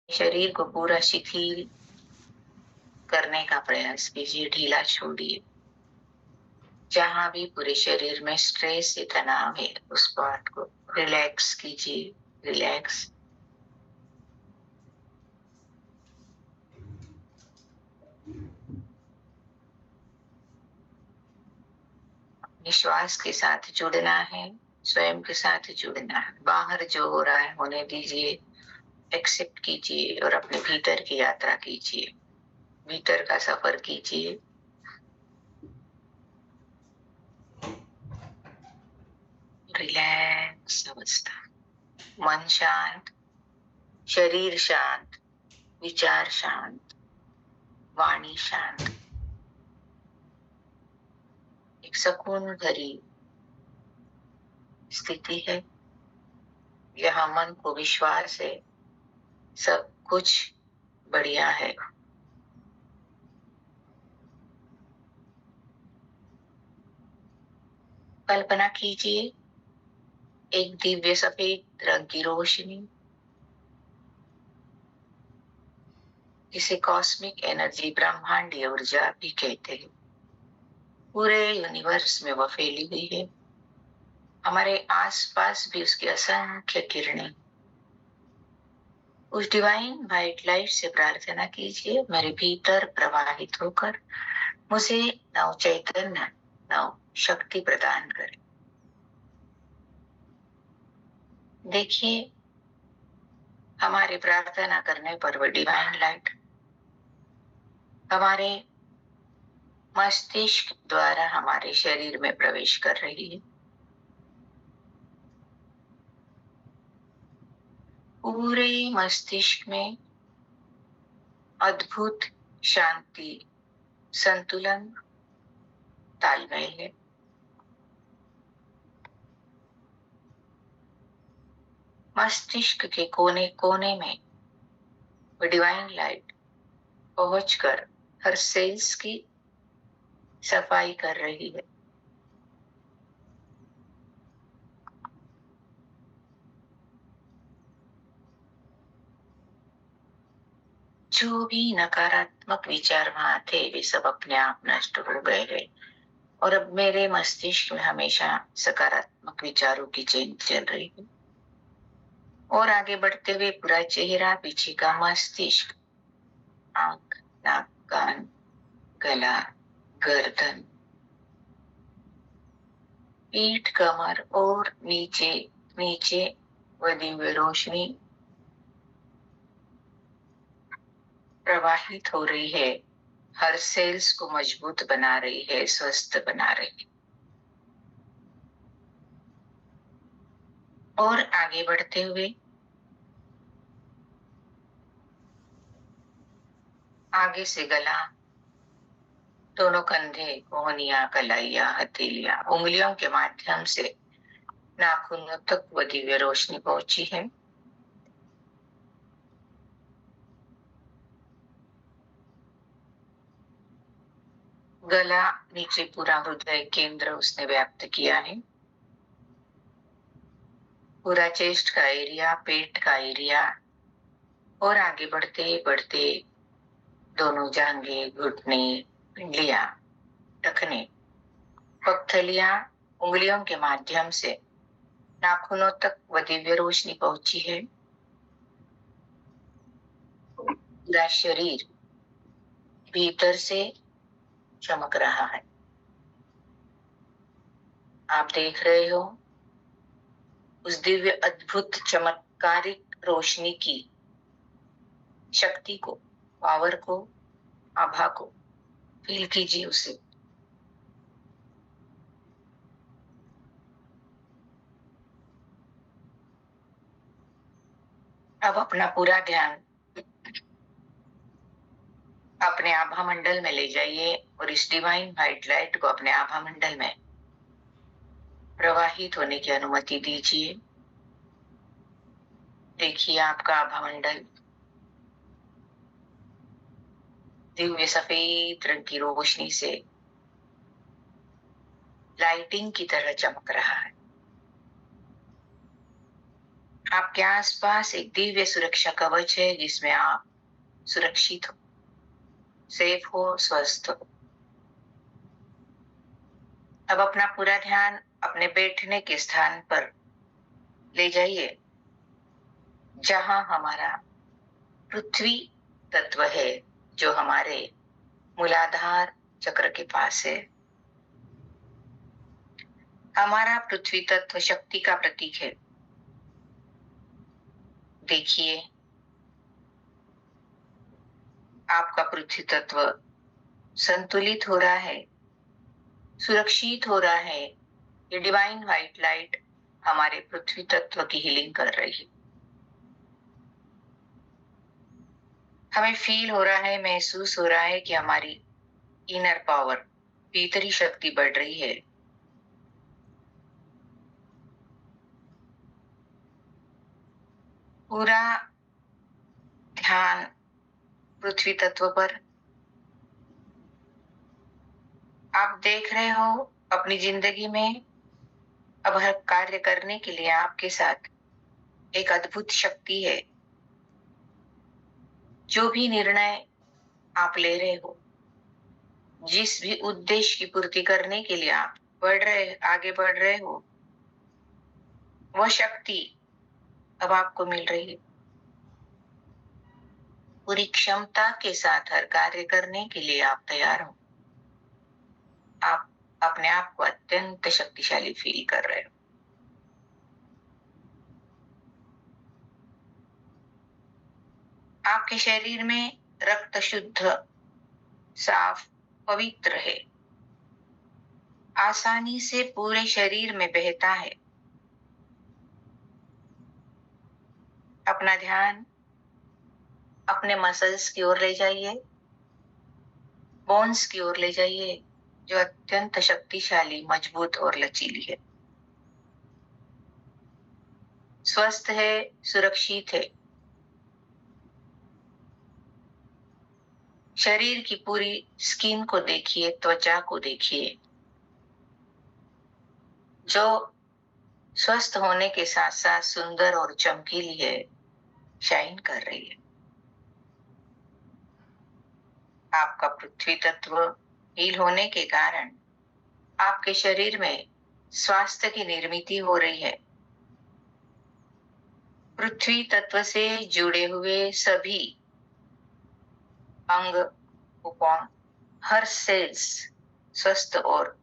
शरीर को पूरा शिथिल करने का प्रयास कीजिए, ढीला छोड़िए। जहां भी पूरे शरीर में स्ट्रेस या तनाव है, उस पार्ट को रिलैक्स कीजिए, रिलैक्स। निश्वास के साथ जुड़ना है, स्वयं के साथ जुड़ना है। बाहर जो हो रहा है होने दीजिए, एक्सेप्ट कीजिए और अपने भीतर की यात्रा कीजिए, भीतर का सफर कीजिए। रिलैक्स अवस्था, मन शांत, शरीर शांत, विचार शांत, वाणी शांत, एक सुकून भरी स्थिति है जहां मन को विश्वास है सब कुछ बढ़िया है। कल्पना कीजिए एक दिव्य सफेद रंग की रोशनी, जिसे कॉस्मिक एनर्जी, ब्रह्मांडीय ऊर्जा भी कहते हैं, पूरे यूनिवर्स में वह फैली हुई है। हमारे आसपास भी उसकी असंख्य किरणें। उस डिवाइन व्हाइट लाइट से प्रार्थना कीजिए, मेरे भीतर प्रवाहित होकर मुझे नव चैतन्य, नव शक्ति प्रदान करे। देखिए, हमारी प्रार्थना करने पर वह डिवाइन लाइट हमारे मस्तिष्क द्वारा हमारे शरीर में प्रवेश कर रही है। पूरे मस्तिष्क में अद्भुत शांति, संतुलन, तालमेल है। मस्तिष्क के कोने कोने में वो डिवाइन लाइट पहुंचकर हर सेल्स की सफाई कर रही है। जो भी नकारात्मक विचार वहां थे, वे सब अपने आप नष्ट हो गए हैं और अब मेरे मस्तिष्क में हमेशा सकारात्मक विचारों की चेन चल रही है। और आगे बढ़ते हुए पूरा चेहरा, पीछे का मस्तिष्क, आंख, नाक, कान, गला, गर्दन, पीठ, कमर और नीचे नीचे वह दिव्य रोशनी प्रवाहित हो रही है, हर सेल्स को मजबूत बना रही है, स्वस्थ बना रही है। और आगे बढ़ते हुए आगे से गला, दोनों कंधे, कोहनियां, कलाइयां, हथेलियां, उंगलियों के माध्यम से नाखूनों तक वह दिव्य रोशनी पहुंची है। गला नीचे पूरा हृदय केंद्र उसने व्याप्त किया है। पूरा चेस्ट का एरिया, पेट का एरिया, और आगे बढ़ते बढ़ते दोनों जांघें, घुटने, पिंडलियां, टखने, पगथलियां, उंगलियों के माध्यम से नाखूनों तक वह दिव्य रोशनी पहुंची है। पूरा शरीर भीतर से चमक रहा है। आप देख रहे हो उस दिव्य अद्भुत चमत्कारिक रोशनी की शक्ति को, पावर को, आभा को फील कीजिए उसे। अब अपना पूरा ध्यान अपने आभा मंडल में ले जाइए और इस डिवाइन व्हाइट लाइट को अपने आभा मंडल में प्रवाहित होने की अनुमति दीजिए। देखिए आपका आभा मंडल दिव्य सफेद रंग की रोशनी से लाइटिंग की तरह चमक रहा है। आपके आसपास एक दिव्य सुरक्षा कवच है जिसमें आप सुरक्षित हो, सेफ हो, स्वस्थ हो। अब अपना पूरा ध्यान अपने बैठने के स्थान पर ले जाइए, जहां हमारा पृथ्वी तत्व है, जो हमारे मूलाधार चक्र के पास है। हमारा पृथ्वी तत्व शक्ति का प्रतीक है। देखिए, आपका पृथ्वी तत्व संतुलित हो रहा है, सुरक्षित हो रहा है। ये डिवाइन व्हाइट लाइट हमारे पृथ्वी तत्व की हीलिंग कर रही है। हमें फील हो रहा है, महसूस हो रहा है कि हमारी इनर पावर, भीतरी शक्ति बढ़ रही है। पूरा ध्यान पृथ्वी तत्व पर। आप देख रहे हो अपनी जिंदगी में अब हर कार्य करने के लिए आपके साथ एक अद्भुत शक्ति है। जो भी निर्णय आप ले रहे हो, जिस भी उद्देश्य की पूर्ति करने के लिए आप आगे बढ़ रहे हो, वह शक्ति अब आपको मिल रही है। पूरी क्षमता के साथ हर कार्य करने के लिए आप तैयार हो। आप अपने आप को अत्यंत शक्तिशाली फील कर रहे हो। आपके शरीर में रक्त शुद्ध, साफ, पवित्र है। आसानी से पूरे शरीर में बहता है। अपना ध्यान अपने मसल्स की ओर ले जाइए, बोन्स की ओर ले जाइए, जो अत्यंत शक्तिशाली, मजबूत और लचीली है, स्वस्थ है, सुरक्षित है। शरीर की पूरी स्किन को देखिए, त्वचा को देखिए, जो स्वस्थ होने के साथ साथ सुंदर और चमकीली है, शाइन कर रही है। आपका पृथ्वी तत्व हील होने के कारण आपके शरीर में स्वास्थ्य की निर्मित हो रही है। पृथ्वी तत्व से जुड़े हुए सभी अंग, उपअंग, हर सेल्स स्वस्थ और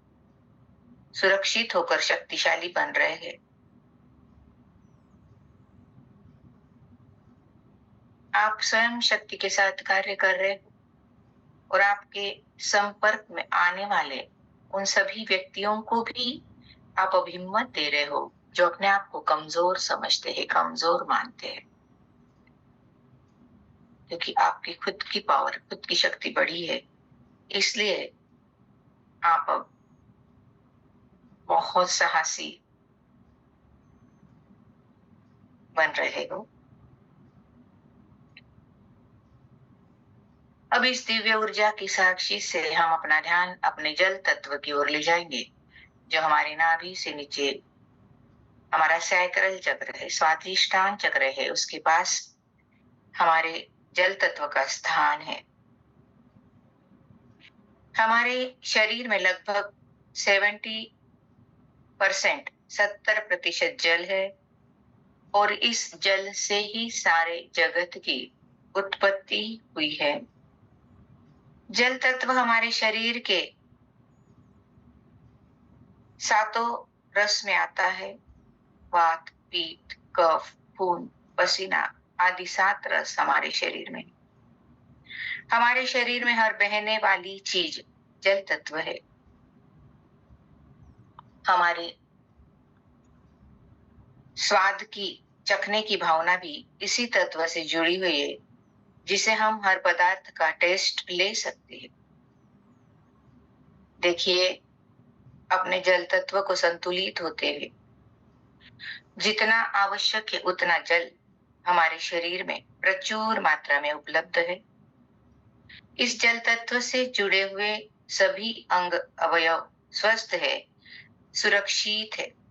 सुरक्षित होकर शक्तिशाली बन रहे हैं। आप स्वयं शक्ति के साथ कार्य कर रहे हो और आपके संपर्क में आने वाले उन सभी व्यक्तियों को भी आप अभिमत दे रहे हो, जो अपने आप को कमजोर समझते हैं, कमजोर मानते हैं। क्योंकि आपकी खुद की पावर, खुद की शक्ति बड़ी है, इसलिए आप अब बहुत साहसी बन रहे हो। अब इस दिव्य ऊर्जा की साक्षी से हम अपना ध्यान अपने जल तत्व की ओर ले जाएंगे, जो हमारे नाभि से नीचे हमारा सैक्रल चक्र है, स्वादिष्टान चक्र है, उसके पास हमारे जल तत्व का स्थान है। हमारे शरीर में लगभग 70% जल है और इस जल से ही सारे जगत की उत्पत्ति हुई है। जल तत्व हमारे शरीर के सातों रस में आता है। वात, पित्त, कफ, खून, पसीना आदि 7 रस हमारे शरीर में। हमारे शरीर में हर बहने वाली चीज जल तत्व है। हमारे स्वाद की, चखने की भावना भी इसी तत्व से जुड़ी हुई है, जिसे हम हर पदार्थ का टेस्ट ले सकते हैं। देखिए, अपने जल तत्व को संतुलित होते हुए जितना आवश्यक है उतना जल हमारे शरीर में प्रचुर मात्रा में उपलब्ध है। इस जल तत्व से जुड़े हुए सभी अंग, अवयव स्वस्थ है, सुरक्षित है।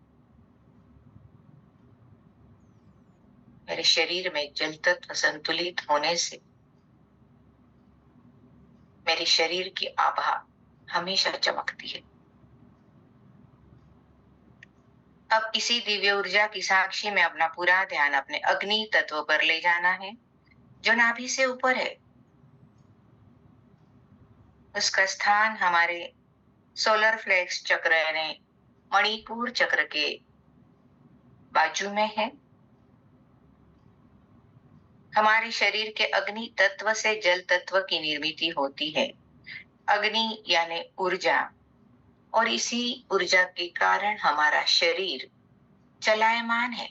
मेरे शरीर में जल तत्व संतुलित होने से मेरे शरीर की आभा हमेशा चमकती है। अब इसी दिव्य ऊर्जा की साक्षी में अपना पूरा ध्यान अपने अग्नि तत्व पर ले जाना है, जो नाभि से ऊपर है। उसका स्थान हमारे सोलर फ्लेक्स चक्र यानी मणिपुर चक्र के बाजू में है। हमारे शरीर के अग्नि तत्व से जल तत्व की निर्मित होती है। अग्नि यानी ऊर्जा, और इसी ऊर्जा के कारण हमारा शरीर चलायमान है।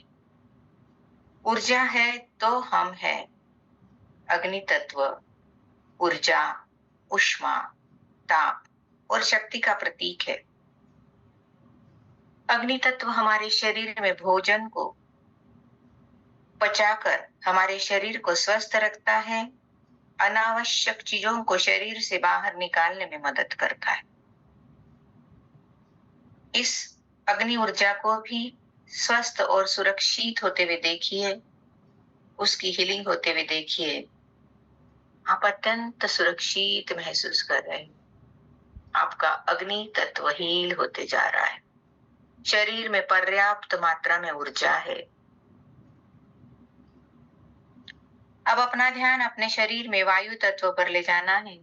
ऊर्जा है तो हम है। अग्नि तत्व ऊर्जा, ऊष्मा, ताप और शक्ति का प्रतीक है। अग्नि तत्व हमारे शरीर में भोजन को पचाकर हमारे शरीर को स्वस्थ रखता है, अनावश्यक चीजों को शरीर से बाहर निकालने में मदद करता है। इस अग्नि ऊर्जा को भी स्वस्थ और सुरक्षित होते हुए देखिए, उसकी हीलिंग होते हुए देखिए। आप अत्यंत सुरक्षित महसूस कर रहे हैं। आपका अग्नि तत्व हील होते जा रहा है। शरीर में पर्याप्त मात्रा में ऊर्जा है। अब अपना ध्यान अपने शरीर में वायु तत्व पर ले जाना है,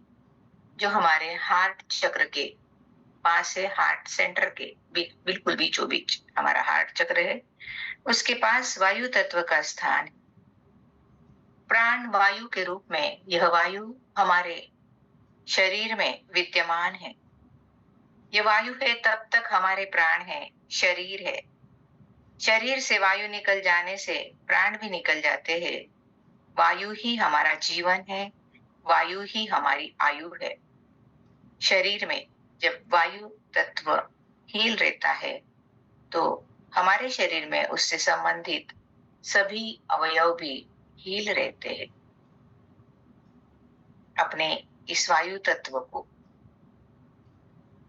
जो हमारे हार्ट चक्र के पास है। हार्ट सेंटर के बिल्कुल बीचों बीच हमारा हार्ट चक्र है। उसके पास वायु तत्व का स्थान है। प्राण वायु के रूप में यह वायु हमारे शरीर में विद्यमान है। यह वायु है तब तक हमारे प्राण है, शरीर है। शरीर से वायु निकल जाने से प्राण भी निकल जाते हैं। वायु ही हमारा जीवन है, वायु ही हमारी आयु है। शरीर में जब वायु तत्व हील रहता है तो हमारे शरीर में उससे संबंधित सभी अवयव भी हील रहते हैं। अपने इस वायु तत्व को,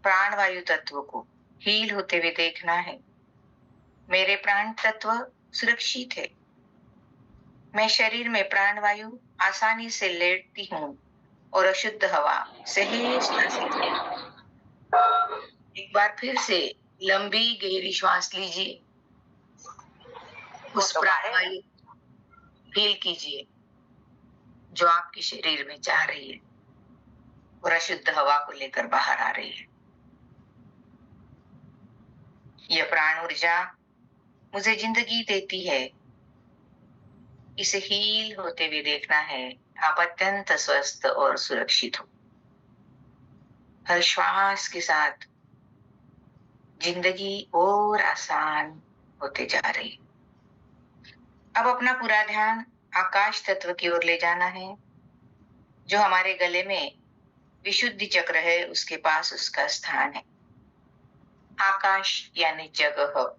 प्राण वायु तत्व को हील होते हुए देखना है। मेरे प्राण तत्व सुरक्षित है। मैं शरीर में प्राण वायु आसानी से लेटती हूँ और अशुद्ध हवा सहज एक बार फिर से लंबी गहरी श्वास लीजिए। उस प्राण वायु फील कीजिए जो आपके शरीर में जा रही है और अशुद्ध हवा को लेकर बाहर आ रही है। यह प्राण ऊर्जा मुझे जिंदगी देती है। इसे हील होते हुए देखना है। आप अत्यंत स्वस्थ और सुरक्षित हो। हर श्वास के साथ जिंदगी और आसान होते जा रही है। अब अपना पूरा ध्यान आकाश तत्व की ओर ले जाना है, जो हमारे गले में विशुद्धि चक्र है, उसके पास उसका स्थान है। आकाश यानी जगह।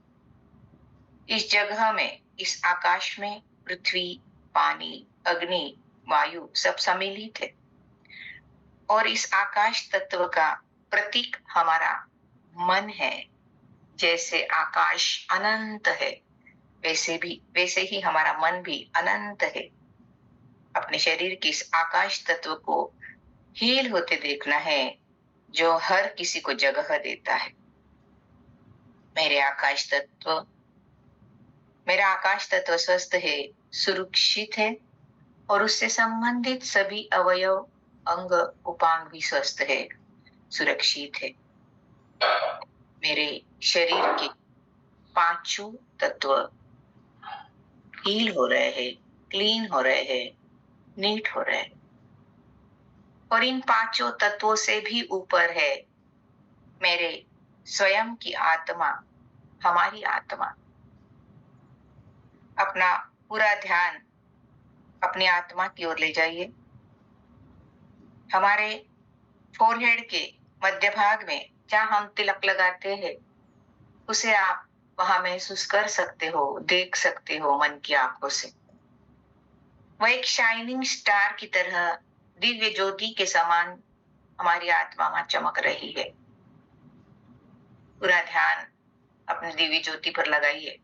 इस जगह में, इस आकाश में पृथ्वी, पानी, अग्नि, वायु सब सम्मिलित है। और इस आकाश तत्व का प्रतीक हमारा मन है। जैसे आकाश अनंत है, वैसे ही हमारा मन भी अनंत है। अपने शरीर के इस आकाश तत्व को हील होते देखना है, जो हर किसी को जगह देता है। मेरा आकाश तत्व स्वस्थ है, सुरक्षित है और उससे संबंधित सभी अवयव, अंग, उपांग भी स्वस्थ है, सुरक्षित है। मेरे शरीर के पांचों तत्व हील हो रहे हैं, क्लीन हो रहे हैं, नीट हो रहे हैं। और इन पांचों तत्वों से भी ऊपर है मेरे स्वयं की आत्मा, हमारी आत्मा। अपना पूरा ध्यान अपनी आत्मा की ओर ले जाइए। हमारे फोरहेड के मध्य भाग में जहां हम तिलक लगाते हैं, उसे आप वहां महसूस कर सकते हो, देख सकते हो मन की आंखों से। वह एक शाइनिंग स्टार की तरह दिव्य ज्योति के समान हमारी आत्मा में चमक रही है। पूरा ध्यान अपनी दिव्य ज्योति पर लगाइए।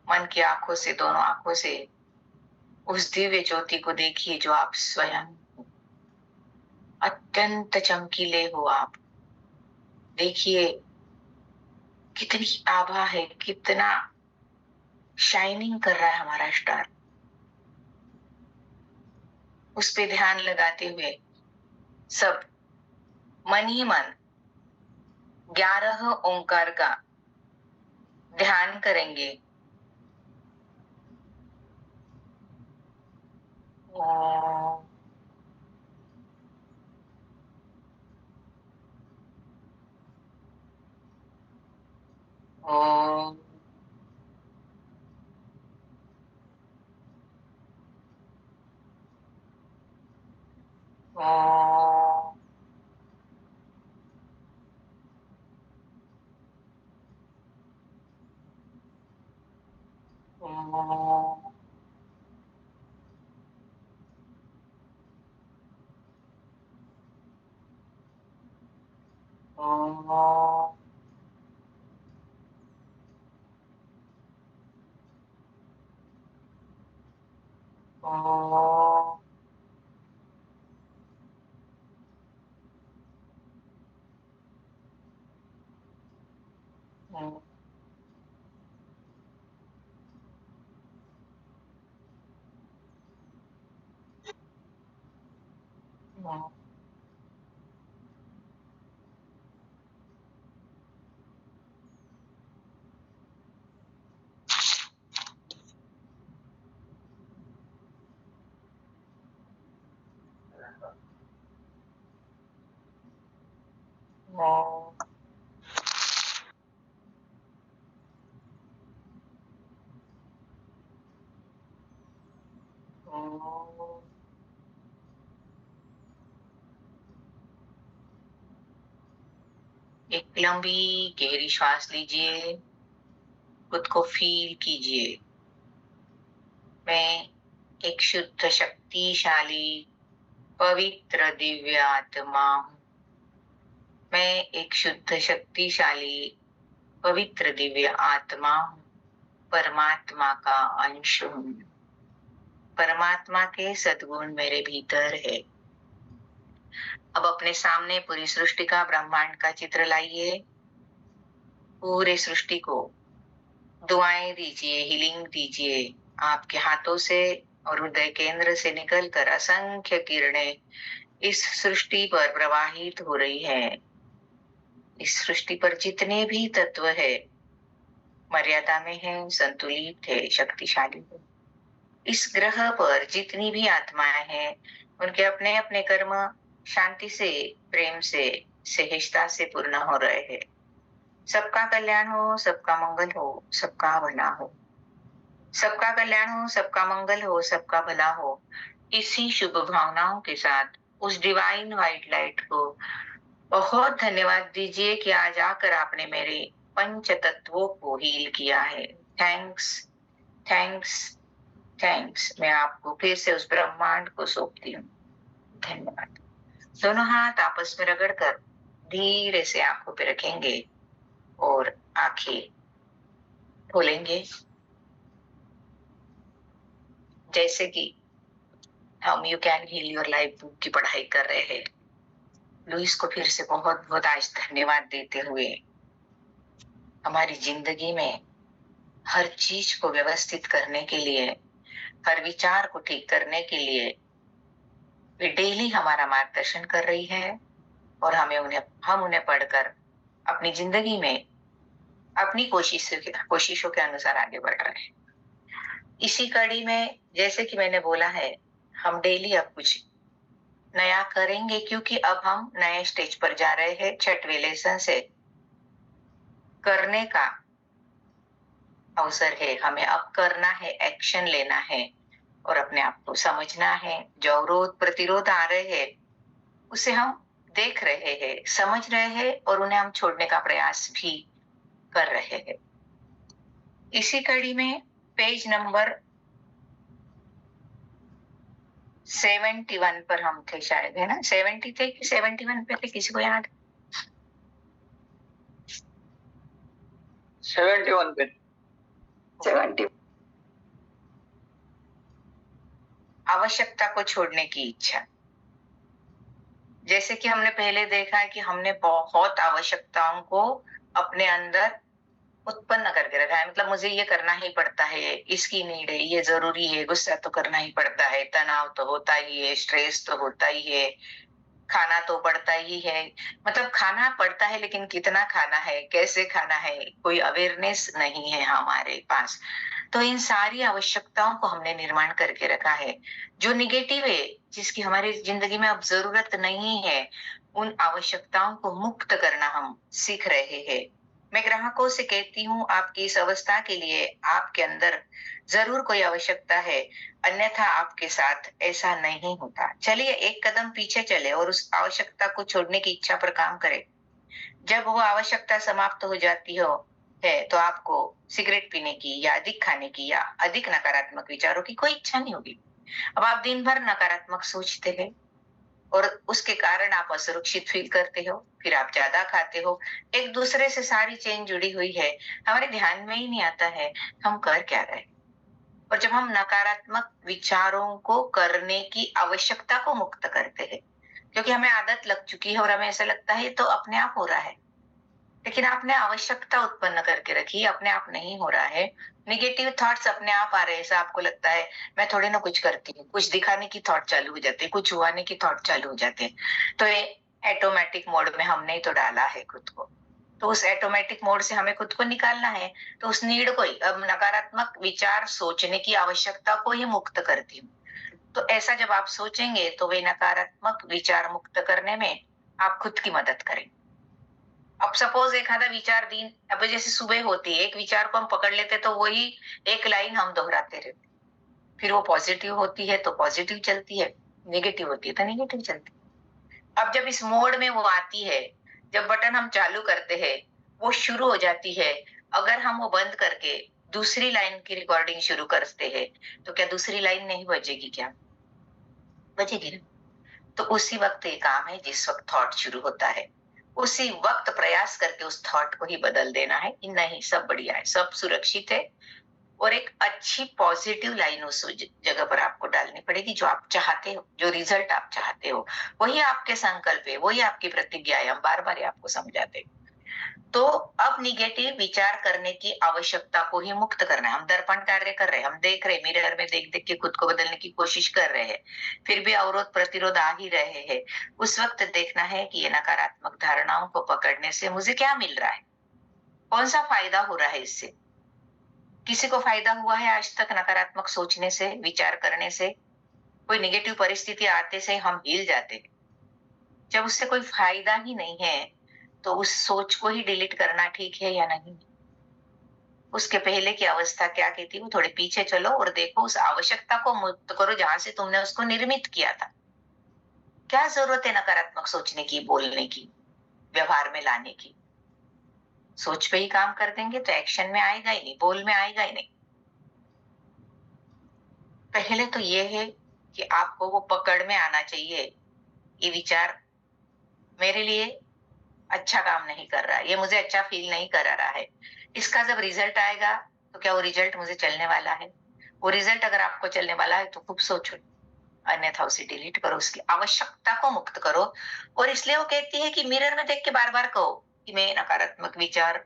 मन की आंखों से, दोनों आंखों से उस दिव्य ज्योति को देखिए जो आप स्वयं हो। अत्यंत चमकीले हो आप। देखिए कितनी आभा है, कितना शाइनिंग कर रहा है हमारा स्टार। उस पे ध्यान लगाते हुए सब मन ही मन 11 ओंकार का ध्यान करेंगे। ओम ओम ओम ओम ओम ओम ओम ओम ओम। एक लंबी गहरी श्वास लीजिए, खुद को फील कीजिए। मैं एक शुद्ध शक्तिशाली पवित्र दिव्य आत्मा हूँ। मैं एक शुद्ध शक्तिशाली पवित्र दिव्य आत्मा हूँ। परमात्मा का अंश हूँ। परमात्मा के सद्गुण मेरे भीतर है। अब अपने सामने पूरी सृष्टि का, ब्रह्मांड का चित्र लाइए। पूरे सृष्टि को दुआएं दीजिए, हीलिंग दीजिए। आपके हाथों से और हृदय केंद्र से निकलकर असंख्य किरणें इस सृष्टि पर प्रवाहित हो रही है। इस सृष्टि पर जितने भी तत्व है मर्यादा में है, संतुलित है, शक्तिशाली है। इस ग्रह पर जितनी भी आत्माएं हैं उनके अपने अपने कर्म शांति से, प्रेम से, सहजता से पूर्ण हो रहे हैं। सबका कल्याण हो, सबका मंगल हो, सबका भला हो। सबका कल्याण हो, सबका मंगल हो, सबका भला हो। इसी शुभ भावनाओं के साथ उस डिवाइन व्हाइट लाइट को बहुत धन्यवाद दीजिए कि आज आकर आपने मेरे पंच तत्वों को हील किया है। Thanks, thanks, thanks. मैं आपको फिर से उस ब्रह्मांड को सौंपती हूँ। धन्यवाद। दोनों हाथ आपस में रगड़कर धीरे से आंखों पे रखेंगे और आंखें खोलेंगे। जैसे कि हम you can heal your life book की पढ़ाई कर रहे हैं। लुइस को फिर से बहुत बहुत आज धन्यवाद देते हुए हमारी जिंदगी में हर चीज को व्यवस्थित करने के लिए, हर विचार को ठीक करने के लिए वे डेली हमारा मार्गदर्शन कर रही है और हम उन्हें पढ़कर अपनी जिंदगी में अपनी कोशिशों के अनुसार आगे बढ़ रहे हैं। इसी कड़ी में जैसे कि मैंने बोला है, हम डेली अब कुछ नया करेंगे क्योंकि अब हम नए स्टेज पर जा रहे हैं। 6वें लेसन से करने का अवसर है। हमें अब करना है, एक्शन लेना है और अपने आप को समझना है। जो अवरोध प्रतिरोध आ रहे हैं उसे हम देख रहे हैं, समझ रहे हैं और उन्हें हम छोड़ने का प्रयास भी कर रहे हैं। इसी कड़ी में पेज नंबर 71 पर हम थे शायद, है ना? 70 थे कि 71 पे थे, किसी को याद? 71 पे 70 आवश्यकता को छोड़ने की इच्छा। जैसे कि हमने पहले देखा है कि हमने बहुत आवश्यकताओं को अपने अंदर उत्पन्न करके रखा है। मतलब मुझे ये करना ही पड़ता है, इसकी नीड है, ये ज़रूरी है, गुस्सा तो करना ही पड़ता है, तनाव तो होता ही है, स्ट्रेस तो होता ही है, खाना तो पड़ता ही है। मतलब खाना पड़ता है लेकिन कितना खाना है, कैसे खाना है, कोई अवेयरनेस नहीं है हमारे पास। तो इन सारी आवश्यकताओं को हमने निर्माण करके रखा है, जो नेगेटिव है, जिसकी हमारी ज़िंदगी में अब ज़रूरत नहीं है, उन आवश्यकताओं को मुक्त करना हम सीख रहे हैं। मैं ग्राहकों से कहती हूँ, आपकी इस अवस्था के लिए आपके अंदर ज़रूर कोई आवश्यकता है, अन्यथा आपके साथ ऐसा नहीं होता। चलिए एक कदम पीछे चले और उस आवश्यकता को छोड़ने की इच्छा पर काम करें। जब वो आवश्यकता समाप्त हो जाती है, तो आपको सिगरेट पीने की या अधिक खाने की या अधिक नकारात्मक विचारों की कोई इच्छा नहीं होगी। अब आप दिन भर नकारात्मक सोचते हैं और उसके कारण आप असुरक्षित फील करते हो, फिर आप ज़्यादा खाते हो। एक दूसरे से सारी चेन जुड़ी हुई है, हमारे ध्यान में ही नहीं आता है, हम कर क्या रहे हैं। और जब हम नकारात्मक विचारों को करने की आवश्यकता को मुक्त करते हैं, क्योंकि हमें आदत लग चुकी है और हमें ऐसा लगता है ये तो अपने आप हो रहा है। लेकिन आपने आवश्यकता उत्पन्न करके रखी, अपने आप नहीं हो रहा है। नेगेटिव थॉट्स अपने आप आ रहे हैं, ऐसा आपको लगता है, मैं थोड़ी ना कुछ करती हूँ, कुछ दिखाने की थॉट चालू हो जाते हैं, कुछ हुआने की थॉट चालू हो जाते हैं। तो ये ऑटोमेटिक मोड में हमने ही तो डाला है खुद को। तो उस ऑटोमेटिक मोड से हमें खुद को निकालना है, तो उस नीड को ही, अब नकारात्मक विचार सोचने की आवश्यकता को ही मुक्त करती हूँ। तो ऐसा जब आप सोचेंगे, तो वे नकारात्मक विचार मुक्त करने में आप खुद की मदद करेंगे। अब सपोज एक आधा विचार दिन, अब जैसे सुबह होती है, एक विचार को हम पकड़ लेते तो वही एक लाइन हम दोहराते रहते, फिर वो पॉजिटिव होती है तो पॉजिटिव चलती है, नेगेटिव होती है तो नेगेटिव चलती है। अब जब इस मोड में वो आती है, जब बटन हम चालू करते हैं, वो शुरू हो जाती है। अगर हम वो बंद करके दूसरी लाइन की रिकॉर्डिंग शुरू करते हैं, तो क्या दूसरी लाइन नहीं बजेगी क्या? बजेगी ना। तो उसी वक्त ये काम है, जिस वक्त थॉट शुरू होता है, उसी वक्त प्रयास करके उस थॉट को ही बदल देना है कि नहीं, सब बढ़िया है, सब सुरक्षित है। और एक अच्छी पॉजिटिव लाइन उस जगह पर आपको डालनी पड़ेगी, जो आप चाहते हो, जो रिजल्ट आप चाहते हो, वही आपके संकल्प है, वही आपकी प्रतिज्ञा है। हम बार बार आपको समझाते हैं। तो अब निगेटिव विचार करने की आवश्यकता को ही मुक्त करना है। हम दर्पण कार्य कर रहे हैं, हम देख रहे हैं, मिरर में देख देख के खुद को बदलने की कोशिश कर रहे हैं, फिर भी अवरोध प्रतिरोध आ ही रहे हैं। उस वक्त देखना है कि ये नकारात्मक धारणाओं को पकड़ने से मुझे क्या मिल रहा है, कौन सा फायदा हो रहा है इससे। किसी को फायदा हुआ है आज तक नकारात्मक सोचने से, विचार करने से? कोई नेगेटिव परिस्थिति आते से हम हिल जाते हैं। जब उससे कोई फायदा ही नहीं है, तो उस सोच को ही डिलीट करना ठीक है या नहीं? उसके पहले की अवस्था क्या कहती, वो थोड़े पीछे चलो और देखो, उस आवश्यकता को मुक्त करो जहां से तुमने उसको निर्मित किया था। क्या जरूरत है नकारात्मक सोचने की, बोलने की, व्यवहार में लाने की? सोच पे ही काम कर देंगे तो एक्शन में आएगा ही नहीं, बोल में आएगा ही नहीं। पहले तो ये है कि आपको वो पकड़ में आना चाहिए, ये विचार मेरे लिए अच्छा काम नहीं कर रहा है, ये मुझे अच्छा फील नहीं करा रहा है। इसका जब रिजल्ट आएगा, तो क्या वो रिजल्ट मुझे चलने वाला है? वो रिजल्ट अगर आपको चलने वाला है तो खूब सोचो, अन्यथा उसे डिलीट करो, उसकी आवश्यकता को मुक्त करो। और इसलिए वो कहती है कि मिरर में देख के बार बार कहो कि मैं नकारात्मक विचार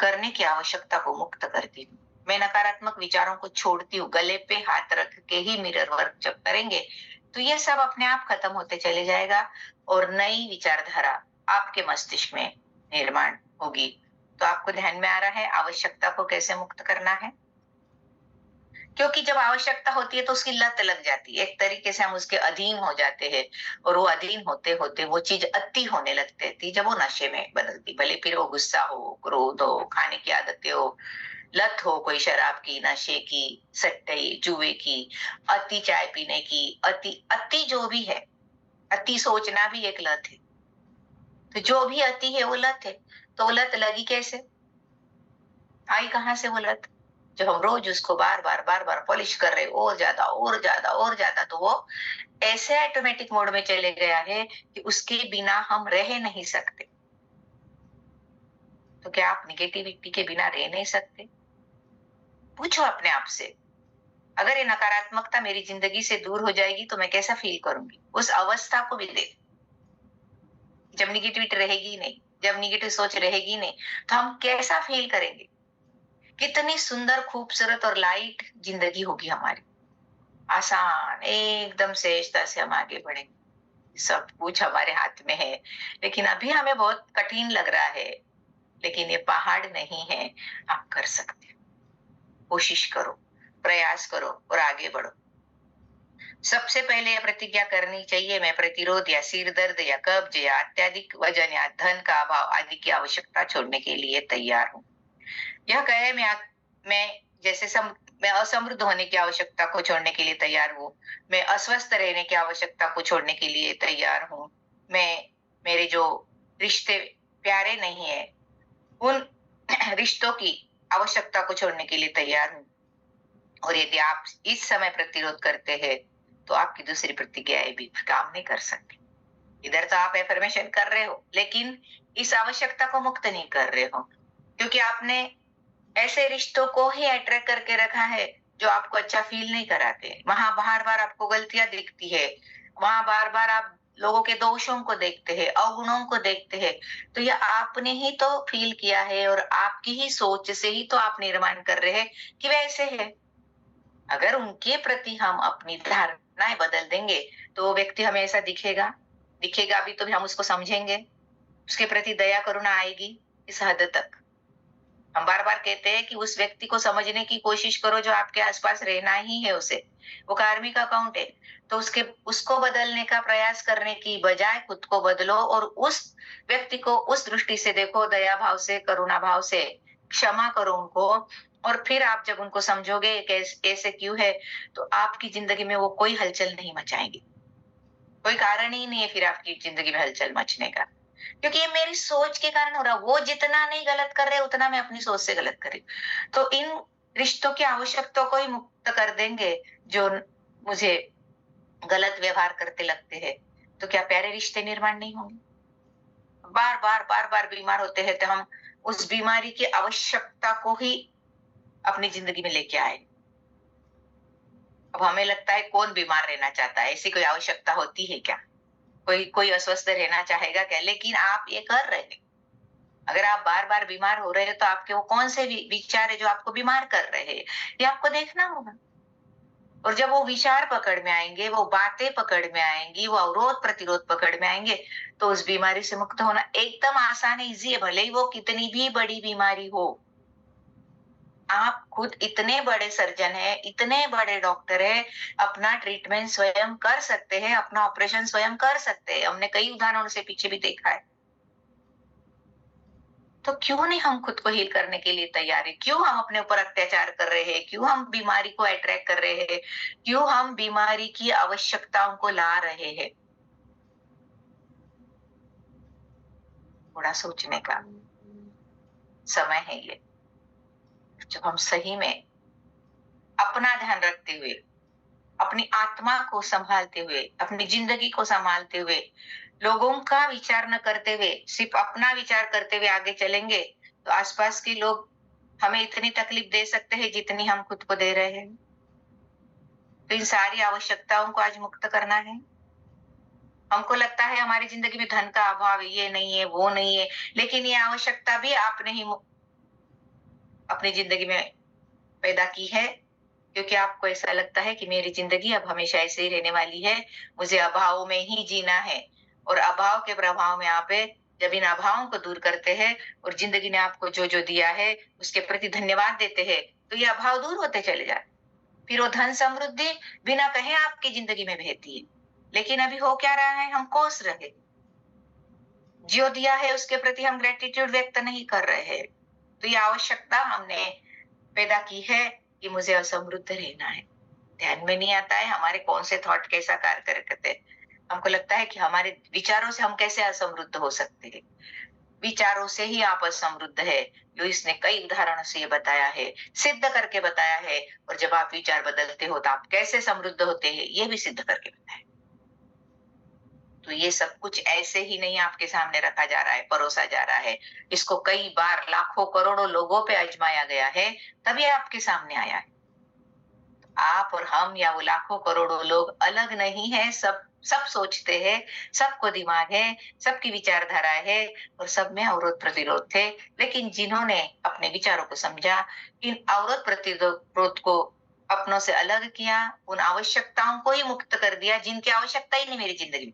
करने की आवश्यकता को मुक्त करती हूँ, मैं नकारात्मक विचारों को छोड़ती हूँ। गले पे हाथ रख के ही मिरर वर्क जब करेंगे, तो ये सब अपने आप खत्म होते चले जाएगा और नई विचारधारा आपके मस्तिष्क में निर्माण होगी। तो आपको ध्यान में आ रहा है आवश्यकता को कैसे मुक्त करना है? क्योंकि जब आवश्यकता होती है तो उसकी लत लग जाती है, एक तरीके से हम उसके अधीन हो जाते हैं। और वो अधीन होते होते वो चीज अति होने लगती थी, जब वो नशे में बदलती, भले फिर वो गुस्सा हो, क्रोध हो, खाने की आदतें हो, लत हो, कोई शराब की, नशे की, सट्टे जुए की, अति चाय पीने की, अति अति जो भी है, अति सोचना भी एक लत है। तो जो भी अति है वो लत है। तो वो लत लगी कैसे, आई कहाँ से वो लत? जब हम रोज उसको बार बार पॉलिश कर रहे, और ज्यादा और ज्यादा और ज्यादा, तो वो ऐसे ऑटोमेटिक मोड में चले गया है कि उसके बिना हम रह नहीं सकते। तो क्या आप निगेटिविटी के बिना रह नहीं सकते? पूछो अपने आप से, अगर ये नकारात्मकता मेरी जिंदगी से दूर हो जाएगी तो मैं कैसा फील करूंगी, उस अवस्था को भी देख। जब निगेटिविटी रहेगी नहीं, जब निगेटिव सोच रहेगी नहीं, तो हम कैसा फील करेंगे? कितनी सुंदर, खूबसूरत और लाइट जिंदगी होगी हमारी। आसान, एकदम सहजता से हम आगे बढ़ेंगे। सब कुछ हमारे हाथ में है। लेकिन अभी हमें बहुत कठिन लग रहा है, लेकिन ये पहाड़ नहीं है। आप कर सकते हो। कोशिश करो, प्रयास करो और आगे बढ़ो। सबसे पहले यह प्रतिज्ञा करनी चाहिए, मैं प्रतिरोध या सिर दर्द या कब्ज या अत्यधिक वजन या धन का अभाव आदि की आवश्यकता छोड़ने के लिए तैयार हूँ। यह कहे मैं जैसे मैं असमृद्ध होने की आवश्यकता को छोड़ने के लिए तैयार हूँ। मैं अस्वस्थ रहने की आवश्यकता को छोड़ने के लिए तैयार हूँ। मैं मेरे जो रिश्ते प्यारे नहीं है, उन रिश्तों की आवश्यकता को छोड़ने के लिए तैयार हूँ। और यदि आप इस समय प्रतिरोध करते हैं, तो आपकी दूसरी प्रतिज्ञाएं भी काम नहीं कर सकती। इधर तो आप एफर्मेशन कर रहे हो, लेकिन इस आवश्यकता को मुक्त नहीं कर रहे हो, क्योंकि आपने ऐसे रिश्तों को ही अट्रैक्ट करके रखा है जो आपको अच्छा फील नहीं कराते। वहां बार बार आपको गलतियां दिखती है, वहां बार बार आप लोगों के दोषों को देखते हैं, अवगुणों को देखते हैं। तो ये आपने ही तो फील किया है और आपकी ही सोच से ही तो आप निर्माण कर रहे हैं कि वे ऐसे है। अगर उनके प्रति हम अपनी धारणाएं बदल देंगे, तो वो व्यक्ति हमें ऐसा दिखेगा। दिखेगा भी तो भी हम उसको समझेंगे, उसके प्रति दया करुणा आएगी। इस हद तक हम बार बार कहते हैं कि उस व्यक्ति को समझने की कोशिश करो जो आपके आसपास रहना ही है उसे। वो कार्मिक अकाउंट है, तो उसको बदलने का प्रयास करने की बजाय खुद को बदलो और उस व्यक्ति को उस दृष्टि से देखो, दया भाव से, करुणा भाव से। क्षमा करो उनको। और फिर आप जब उनको समझोगे ऐसे क्यों है, तो आपकी जिंदगी में वो कोई हलचल नहीं मचाएंगे। कोई कारण ही नहीं है फिर आपकी जिंदगी में हलचल मचने का, क्योंकि ये मेरी सोच के कारण हो रहा है। वो जितना नहीं गलत कर रहे, उतना मैं अपनी सोच से गलत कर रही हूँ। तो इन रिश्तों की आवश्यकता को ही मुक्त कर देंगे जो मुझे गलत व्यवहार करते लगते हैं, तो क्या प्यारे रिश्ते निर्माण नहीं होंगे? बार बार बीमार होते हैं, तो हम उस बीमारी की आवश्यकता को ही अपनी जिंदगी में लेके आए। अब हमें लगता है कौन बीमार रहना चाहता है? ऐसी कोई आवश्यकता होती है क्या? कोई कोई अस्वस्थ रहना चाहेगा क्या? लेकिन आप ये कर रहे हैं। अगर आप बार बार बीमार हो रहे हैं, तो आपके वो कौन से विचार है जो आपको बीमार कर रहे हैं, ये आपको देखना होगा। और जब वो विचार पकड़ में आएंगे, वो बातें पकड़ में आएंगी, वो अवरोध प्रतिरोध पकड़ में आएंगे, तो उस बीमारी से मुक्त होना एकदम आसान है, इजी है। भले ही वो कितनी भी बड़ी बीमारी हो। आप खुद इतने बड़े सर्जन है, इतने बड़े डॉक्टर है, अपना ट्रीटमेंट स्वयं कर सकते हैं, अपना ऑपरेशन स्वयं कर सकते हैं। हमने कई उदाहरणों से पीछे भी देखा है। तो क्यों नहीं हम खुद को हील करने के लिए तैयार है? क्यों हम अपने ऊपर अत्याचार कर रहे हैं? क्यों हम बीमारी को अट्रैक्ट कर रहे हैं? क्यों हम बीमारी की आवश्यकताओं को ला रहे हैं? थोड़ा सोचने का समय है ये, जब हम सही में अपना ध्यान रखते हुए, अपनी आत्मा को संभालते हुए, अपनी जिंदगी को संभालते हुए, लोगों का विचार न करते हुए, सिर्फ अपना विचार करते हुए आगे चलेंगे, तो आसपास के लोग हमें इतनी तकलीफ दे सकते हैं जितनी हम खुद को दे रहे हैं। तो इन सारी आवश्यकताओं को आज मुक्त करना है। हमको लगता है हमारी जिंदगी में धन का अभाव है, ये नहीं है, वो नहीं है, लेकिन ये आवश्यकता भी आपने ही अपनी जिंदगी में पैदा की है, क्योंकि आपको ऐसा लगता है कि मेरी जिंदगी अब हमेशा ऐसे ही रहने वाली है, मुझे अभाव में ही जीना है। और अभाव के प्रभाव में आप जब इन अभावों को दूर करते हैं और जिंदगी ने आपको जो जो दिया है उसके प्रति धन्यवाद देते हैं, तो ये अभाव दूर होते चले जाते। फिर वो धन समृद्धि बिना कहे आपकी जिंदगी में बहती है। लेकिन अभी हो क्या रहा है? हम कोस रहे, जो दिया है उसके प्रति हम ग्रेटिट्यूड व्यक्त नहीं कर रहे हैं। तो ये आवश्यकता हमने पैदा की है कि मुझे असमृद्ध रहना है। ध्यान में नहीं आता है हमारे कौन से थॉट कैसा कार्य करते हैं। हमको लगता है कि हमारे विचारों से हम कैसे असमृद्ध हो सकते हैं। विचारों से ही आप असमृद्ध है। लुइस ने कई उदाहरणों से ये बताया है, सिद्ध करके बताया है। और जब आप विचार बदलते हो तो आप कैसे समृद्ध होते हैं, ये भी सिद्ध करके बताया। तो ये सब कुछ ऐसे ही नहीं आपके सामने रखा जा रहा है, परोसा जा रहा है। इसको कई बार लाखों करोड़ों लोगों पे आजमाया गया है, तभी आपके सामने आया है। आप और हम या वो लाखों करोड़ों लोग अलग नहीं है, सब सब सोचते हैं, सबको दिमाग है, सबकी विचारधारा है और सब में अवरोध प्रतिरोध थे। लेकिन जिन्होंने अपने विचारों को समझा, इन अवरोध प्रतिरोध को अपनों से अलग किया, उन आवश्यकताओं को ही मुक्त कर दिया जिनकी आवश्यकता ही नहीं मेरी जिंदगी में।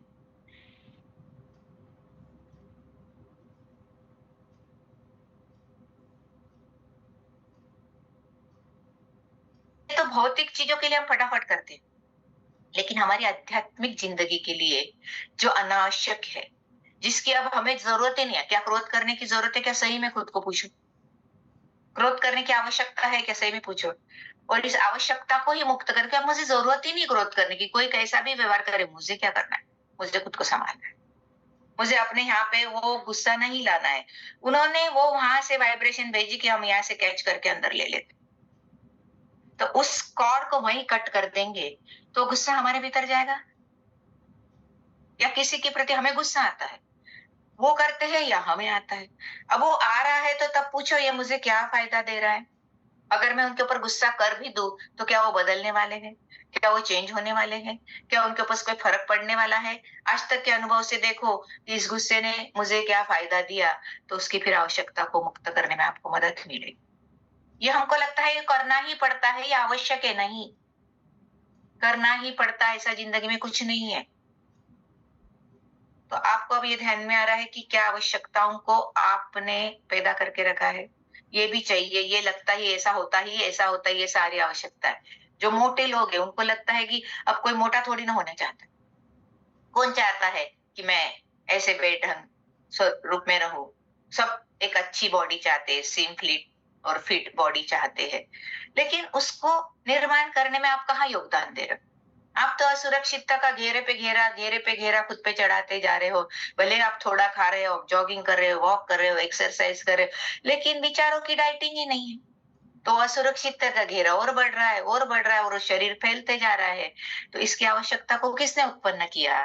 ये तो भौतिक चीजों के लिए हम फटाफट करते हैं, लेकिन हमारी आध्यात्मिक जिंदगी के लिए जो अनावश्यक है, जिसकी अब हमें जरूरत ही नहीं है, क्या क्रोध करने की जरूरत है? क्या सही में खुद को पूछो, क्रोध करने की आवश्यकता है क्या? सही में पूछो। और इस आवश्यकता को ही मुक्त करके अब मुझे जरूरत ही नहीं क्रोध करने की, कोई कैसा भी व्यवहार करे, मुझे क्या करना है? मुझे खुद को संभालना है, मुझे अपने यहाँ पे वो गुस्सा नहीं लाना है। उन्होंने वो वहां से वाइब्रेशन भेजी कि हम यहाँ से कैच करके अंदर ले लेते, तो उस कॉर्ड को वहीं कट कर देंगे, तो गुस्सा हमारे भीतर जाएगा। या किसी के प्रति हमें गुस्सा आता है, वो करते हैं या हमें आता है। अब वो आ रहा है तो तब पूछो ये मुझे क्या फायदा दे रहा है? अगर मैं उनके ऊपर गुस्सा कर भी दूं, तो क्या वो बदलने वाले हैं? क्या वो चेंज होने वाले हैं? क्या उनके ऊपर कोई फर्क पड़ने वाला है? आज तक के अनुभव से देखो कि इस गुस्से ने मुझे क्या फायदा दिया, तो उसकी फिर आवश्यकता को मुक्त करने में आपको मदद मिलेगी। ये हमको लगता है ये करना ही पड़ता है, ये आवश्यक है, नहीं करना ही पड़ता है, ऐसा जिंदगी में कुछ नहीं है। तो आपको अब ये ध्यान में आ रहा है कि क्या आवश्यकताओं को आपने पैदा करके रखा है। ये भी चाहिए, ये लगता है, ये ऐसा होता ही, ऐसा होता है, ये सारी आवश्यकता है। जो मोटे लोग हैं उनको लगता है कि अब कोई मोटा थोड़ी ना होना चाहता। कौन चाहता है कि मैं ऐसे बेढंग स्वरूप में रहूं? सब एक अच्छी बॉडी चाहते हैं, स्लिम फिट और फिट बॉडी चाहते हैं। लेकिन उसको निर्माण करने में आप कहाँ योगदान दे रहे हो? आप तो असुरक्षितता का घेरे पे घेरा खुद पे चढ़ाते जा रहे हो। भले आप थोड़ा खा रहे हो, जॉगिंग कर रहे हो, वॉक कर रहे हो, एक्सरसाइज कर रहे हो, लेकिन विचारों की डाइटिंग ही नहीं है। तो असुरक्षितता का घेरा और बढ़ रहा है और बढ़ रहा है और शरीर फैलते जा रहा है। तो इसकी आवश्यकता को किसने उत्पन्न किया?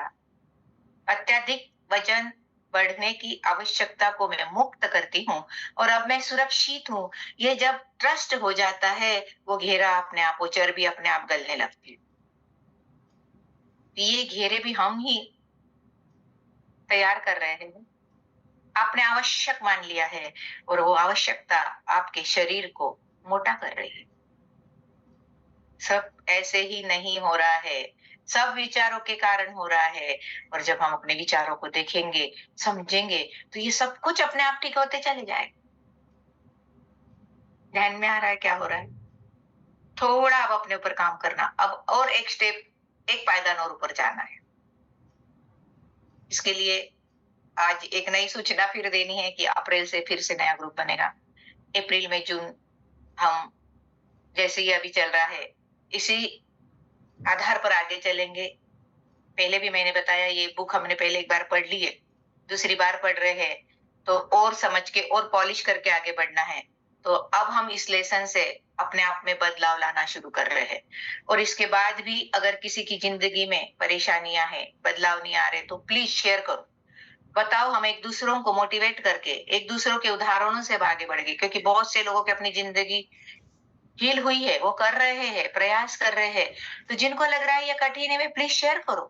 अत्यधिक वजन बढ़ने की आवश्यकता को मैं मुक्त करती हूँ और अब मैं सुरक्षित हूँ। ये जब ट्रस्ट हो जाता है, वो घेरा अपने आप, वो चर्बी अपने आप गलने लगती है। ये घेरे भी हम ही तैयार कर रहे हैं। आपने आवश्यक मान लिया है और वो आवश्यकता आपके शरीर को मोटा कर रही है। सब ऐसे ही नहीं हो रहा है, सब विचारों के कारण हो रहा है। और जब हम अपने विचारों को देखेंगे, समझेंगे, तो ये सब कुछ अपने आप ठीक होते चले जाएगा। ध्यान में आ रहा है क्या हो रहा है? थोड़ा अब अपने ऊपर काम करना, अब और एक स्टेप, एक पायदान और ऊपर जाना है। इसके लिए आज एक नई सूचना फिर देनी है कि अप्रैल से फिर से नया ग्रुप बनेगा। अप्रैल में जून हम जैसे ये अभी चल रहा है, इसी आधार पर आगे चलेंगे। पहले भी मैंने बताया ये बुक हमने पहले एक बार पढ़ ली है, दूसरी बार पढ़ रहे हैं, तो और समझ के और पॉलिश करके आगे बढ़ना है। तो अब हम इस लेसन से अपने आप में बदलाव लाना शुरू कर रहे हैं। और इसके बाद भी अगर किसी की जिंदगी में परेशानियां हैं, बदलाव नहीं आ रहे, तो प्लीज शेयर करो। बताओ, हम एक दूसरों को मोटिवेट करके, एक दूसरों के उदाहरणों से अब आगे बढ़ेंगे, क्योंकि बहुत से लोगों की अपनी जिंदगी हील हुई है, वो कर रहे हैं, प्रयास कर रहे हैं। तो जिनको लग रहा है ये कठिन है, वे प्लीज शेयर करो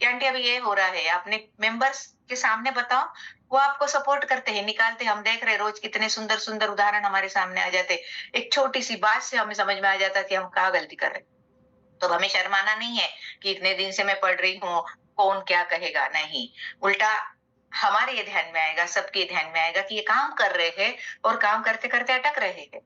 कि आंटी अभी ये हो रहा है, अपने मेंबर्स के सामने बताओ। वो आपको सपोर्ट करते हैं, निकालते हैं। हम देख रहे हैं रोज कितने सुंदर सुंदर उदाहरण हमारे सामने आ जाते हैं। एक छोटी सी बात से हमें समझ में आ जाता है कि हम कहाँ गलती कर रहे हैं। तो हमें शर्माना नहीं है कि इतने दिन से मैं पढ़ रही हूँ, कौन क्या कहेगा, नहीं। उल्टा हमारे ये ध्यान में आएगा, सबके ध्यान में आएगा कि ये काम कर रहे हैं और काम करते करते अटक रहे हैं।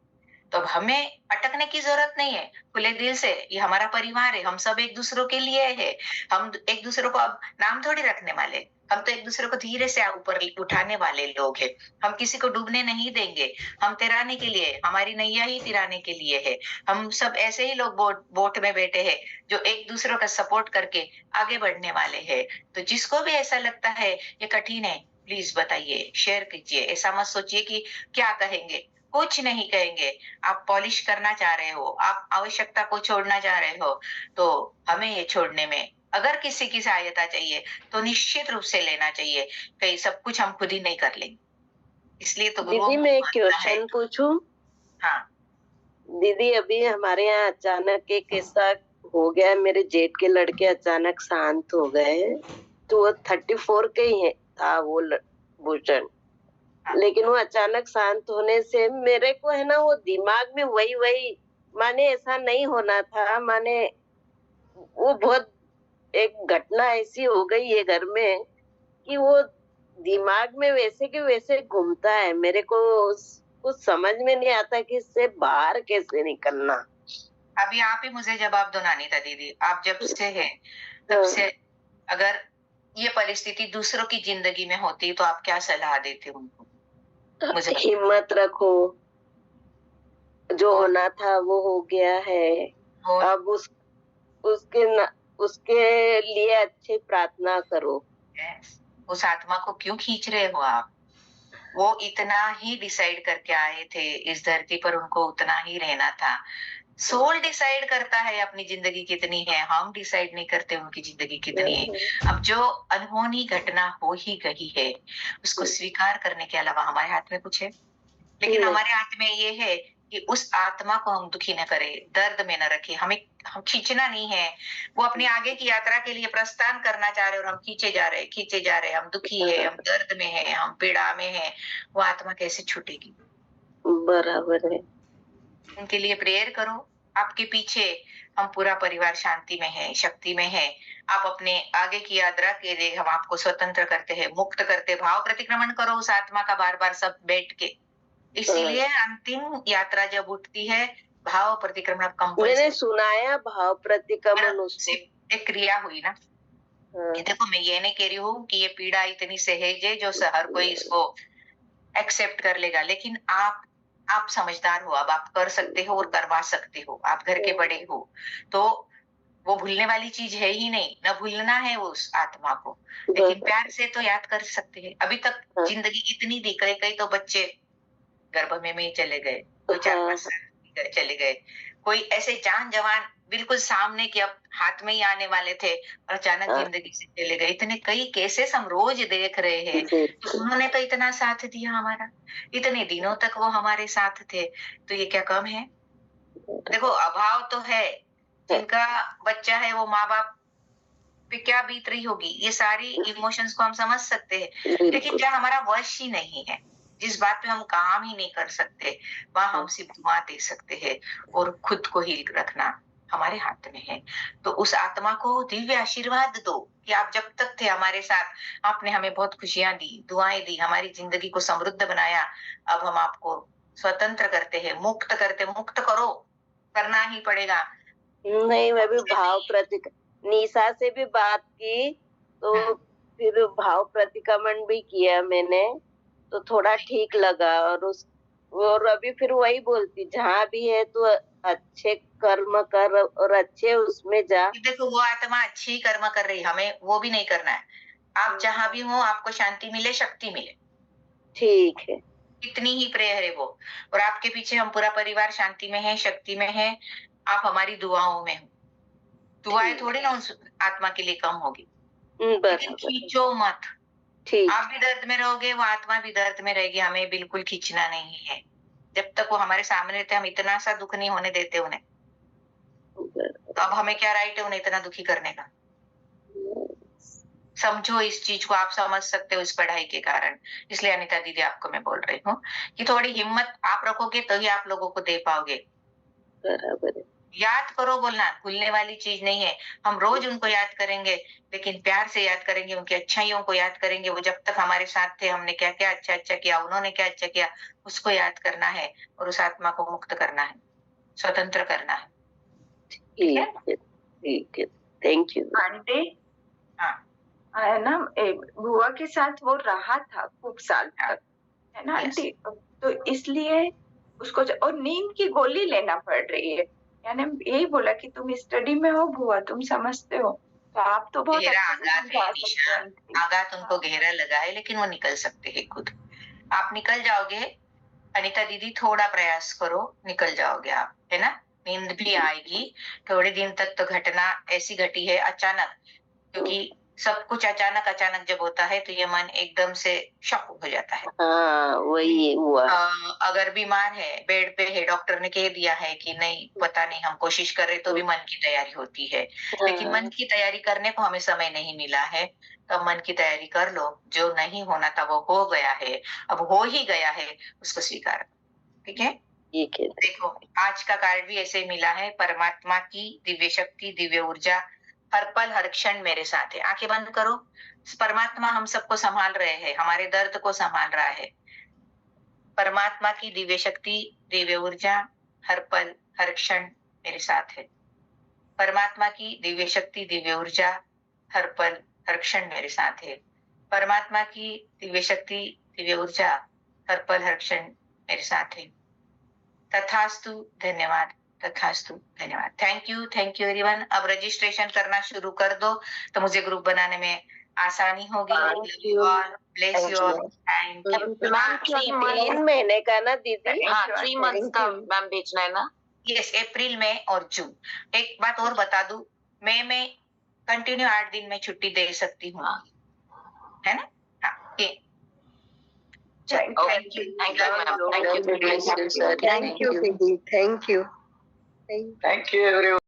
तो अब हमें अटकने की जरूरत नहीं है, खुले दिल से, ये हमारा परिवार है, हम सब एक दूसरों के लिए है। हम एक दूसरों को अब नाम थोड़ी रखने वाले, हम तो एक दूसरे को धीरे से ऊपर उठाने वाले लोग हैं। हम किसी को डूबने नहीं देंगे, हम तैराने के लिए, हमारी नैया ही तिराने के लिए है। हम सब ऐसे ही लोग बोट में बैठे हैं, जो एक दूसरे का सपोर्ट करके आगे बढ़ने वाले हैं। तो जिसको भी ऐसा लगता है ये कठिन है, प्लीज बताइए, शेयर कीजिए। ऐसा मत सोचिए कि क्या कहेंगे, कुछ नहीं कहेंगे। आप पॉलिश करना चाह रहे हो, आप आवश्यकता को छोड़ना चाह रहे हो, तो हमें ये छोड़ने में अगर किसी की सहायता चाहिए, तो निश्चित रूप से लेना चाहिए। कहीं सब कुछ हम खुद ही नहीं कर लेंगे। इसलिए तो गुरुओं दीदी को मैं एक मानना है। क्वेश्चन पूछूं? हाँ, दीदी अभी हमारे यहाँ अचानक एक ऐसा हो गया, मेरे जेठ के लड़के अचानक शांत हो गए। तो वो 34 के ही था वो भूषण। हाँ, लेकिन वो अचानक शांत होने से मेरे को है ना, वो दिमाग में वही वही, माने ऐसा नहीं होना था, माने वो बहुत एक घटना ऐसी हो गई है घर में कि वो दिमाग में वैसे के वैसे घूमता है। मेरे को कुछ समझ में नहीं आता कि इससे बाहर कैसे निकलना। अभी आप ही मुझे जवाब दो नानीता दीदी, आप जब से हैं तब हाँ, से अगर ये परिस्थिति दूसरों की जिंदगी में होती तो आप क्या सलाह देते उनको? मुझे बताइए। हिम्मत रखो, जो और होना था वो हो गया है। और अब उसके उसके लिए अच्छी प्रार्थना करो। उस आत्मा को क्यों खींच रहे हो आप? वो इतना ही डिसाइड करके आए थे इस धरती पर, उनको उतना ही रहना था। सोल डिसाइड करता है अपनी जिंदगी कितनी है, हम डिसाइड नहीं करते उनकी जिंदगी कितनी है। अब जो अनहोनी घटना हो ही गई है, उसको स्वीकार करने के अलावा हमारे हाथ में कुछ है? लेकिन हमारे हाथ में ये है कि उस आत्मा को हम दुखी न करें, दर्द में न रखें। हम खींचना नहीं है। वो अपनी आगे की यात्रा के लिए प्रस्थान करना चाह रहे हैं और हम खींचे जा रहे हैं। हम दुखी है, हम दर्द में है, हम पीड़ा में है। वो आत्मा कैसे छूटेगी? बराबर है। उनके लिए प्रेयर करो। आपके पीछे हम पूरा परिवार शांति में है, शक्ति में है। आप अपने आगे की यात्रा के लिए हम आपको स्वतंत्र करते हैं, मुक्त करते, भाव प्रतिक्रमण करो उस आत्मा का बार बार सब बैठ के। इसीलिए अंतिम यात्रा जब उठती है, भाव प्रतिक्रमण मैंने कंपल्सरी। सुनाया भाव प्रतिक्रमण उसको। सिर्फ एक क्रिया हुई ना। हाँ, ये देखो, मैं ये नहीं कह रही हूँ कि ये पीड़ा इतनी सहज है जो हर कोई इसको एक्सेप्ट कर लेगा, लेकिन आप समझदार हो, अब आप कर सकते हो और करवा सकते हो। आप घर के बड़े हो, तो वो भूलने वाली चीज है ही नहीं। न भूलना है उस आत्मा को, लेकिन प्यार से तो याद कर सकते हैं। अभी तक हाँ, जिंदगी इतनी दी, कई कई तो बच्चे गर्भ में ही चले गए, तो चार हाँ, पांच साल चले गए। कोई ऐसे जान जवान बिल्कुल सामने के अब हाथ में ही आने वाले थे और अचानक हाँ, जिंदगी से चले गए। इतने कई केसेस हम रोज देख रहे हैं। तो जी, उन्होंने तो इतना साथ दिया हमारा, इतने दिनों तक वो हमारे साथ थे, तो ये क्या कम है? देखो, अभाव तो है। जिनका बच्चा है वो माँ बाप पे क्या बीत रही होगी, ये सारी इमोशंस को हम समझ सकते हैं। लेकिन बिल्कुल। जहाँ हमारा वश ही नहीं है, जिस बात पे हम काम ही नहीं कर सकते, वहां हम सिर्फ दुआ दे सकते हैं और खुद को हील रखना हमारे हाथ में है। तो उस आत्मा को दिव्य आशीर्वाद दो कि आप जब तक थे हमारे साथ, आपने हमें बहुत खुशियां दी, दुआएं दी, हमारी जिंदगी को समृद्ध बनाया। अब हम आपको स्वतंत्र करते हैं, मुक्त करो, करना ही पड़ेगा। नहीं, मैं भी मुझसे भाव नहीं। प्रति निशा से भी बात की, तो हम्म, फिर भाव प्रतिक्रमण भी किया मैंने, तो थोड़ा ठीक लगा। और अभी फिर वही बोलती, जहाँ भी है तो अच्छे कर्म कर और अच्छे उसमें जा। कि देखो, वो आत्मा अच्छी ही कर्म कर रही है, हमें वो भी नहीं करना है। आप जहां भी हो, आपको शांति मिले, शक्ति मिले, ठीक है। इतनी ही प्रेयर है वो। और आपके पीछे हम पूरा परिवार शांति में है, शक्ति में है। आप हमारी दुआओं में हो। दुआएं ठीक। थोड़ी ना उस आत्मा के लिए कम होगी। लेकिन बराबर। खींचो मत। ठीक। आप भी दर्द में रहोगे, वो आत्मा भी दर्द में रहेगी, हमें बिल्कुल खींचना नहीं है। जब तक वो हमारे सामने रहते, हम इतना सा दुख नहीं होने देते उन्हें। तो अब हमें क्या राइट है उन्हें इतना दुखी करने का? समझो इस चीज को, आप समझ सकते हो इस पढ़ाई के कारण। इसलिए अनिता दीदी, आपको मैं बोल रही हूँ कि थोड़ी हिम्मत आप रखोगे तो ही आप लोगों को दे पाओगे। बराबर है। याद करो, बोलना भूलने वाली चीज नहीं है। हम रोज उनको याद करेंगे, लेकिन प्यार से याद करेंगे, उनकी अच्छाइयों को याद करेंगे। वो जब तक हमारे साथ थे, हमने क्या क्या अच्छा अच्छा किया, उन्होंने क्या अच्छा किया, उसको याद करना है और उस आत्मा को मुक्त करना है, स्वतंत्र करना है। ठीक है? ठीक है। ठीक है। Thank you. आंटी, हाँ। है ना, बुआ के साथ वो रहा था खूब साल हाँ। तक, है ना यस। आंटी। तो इसलिए उसको और नींद की गोली लेना पड़ रही है। यानी यही बोला कि तुम स्टडी में हो बुआ, तुम समझते हो, तो आप तो बहुत गहरा अच्छे से आघात है समझा सकते निशा। हैं आंटी। आघात उनको हाँ, गहरा लगा है, लेकिन वो निकल सकते हैं खुद। आप निकल जाओगे। अनीता दीदी, थोड़ा प्रयास करो, निकल जाओगे आप, है ना? नींद भी आएगी। थोड़े दिन तक तो घटना ऐसी घटी है अचानक, क्योंकि सब कुछ अचानक अचानक जब होता है तो ये मन एकदम से शॉक हो जाता है। हाँ वही हुआ। अगर बीमार है, बेड पे है, डॉक्टर ने कह दिया है कि नहीं पता नहीं, हम कोशिश कर रहे तो भी मन की तैयारी होती है, लेकिन मन की तैयारी करने को हमें समय नहीं मिला है। तो मन की तैयारी कर लो, जो नहीं होना था वो हो गया है, अब हो ही गया है, उसको स्वीकार करो। ठीक है? ठीक है। देखो, आज का कार्ड भी ऐसे ही मिला है, परमात्मा की दिव्य शक्ति, दिव्य ऊर्जा हर पल हर क्षण मेरे साथ है। आंखें बंद करो। परमात्मा हम सबको संभाल रहे हैं, हमारे दर्द को संभाल रहा है। परमात्मा की दिव्य शक्ति, दिव्य ऊर्जा हर पल हर क्षण मेरे साथ है। परमात्मा की दिव्य शक्ति, दिव्य ऊर्जा हर पल हर क्षण मेरे साथ है। परमात्मा की दिव्य शक्ति, दिव्य ऊर्जा हर पल हर क्षण मेरे साथ है। तथास्तु, धन्यवाद। तथास्तु, धन्यवाद। Thank you everyone. अब रजिस्ट्रेशन करना शुरू कर दो तो मुझे ग्रुप बनाने में आसानी होगी। Love you all, bless you all, thank you. Ma'am 3 महीने का ना दीदी? हाँ, 3 months का मैम बेचना है ना? यस, अप्रैल में और जून। एक बात और बता दूं, मई में कंटिन्यू 8 दिन में छुट्टी दे सकती हूँ, है ना? हाँ, Thank you. Thank you, Thank you, sir. Thank you, Didi. Thank you. Thank you, everyone.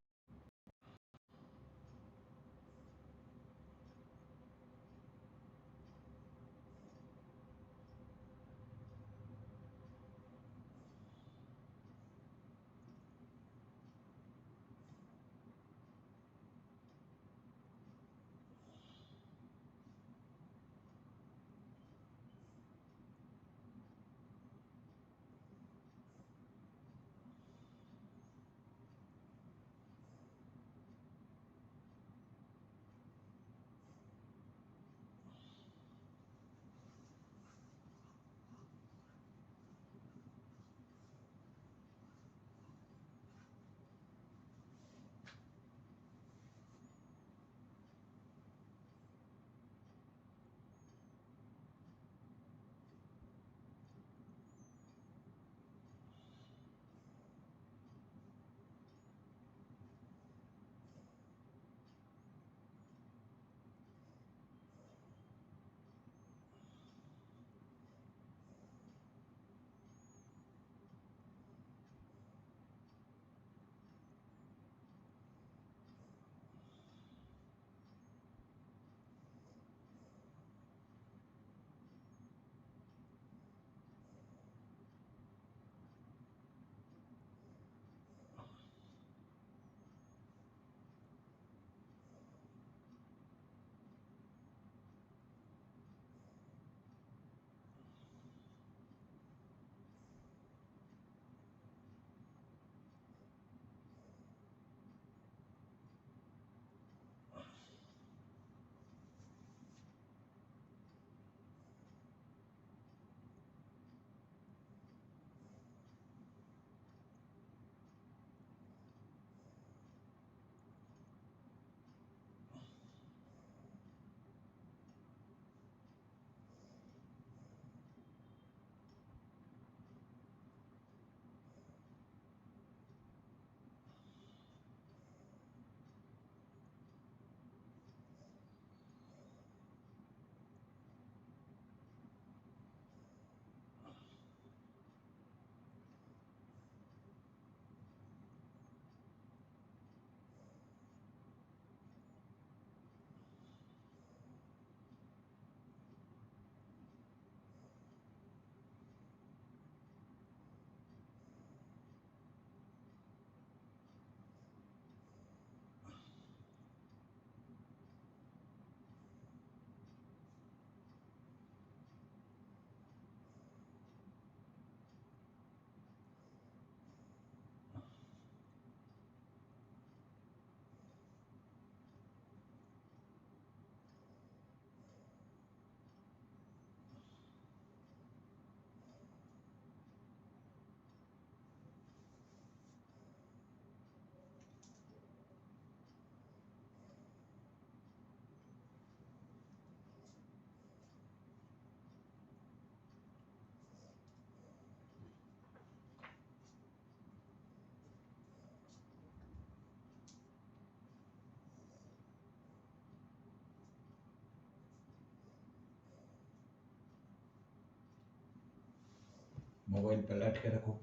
Mobile पर लट के रखो।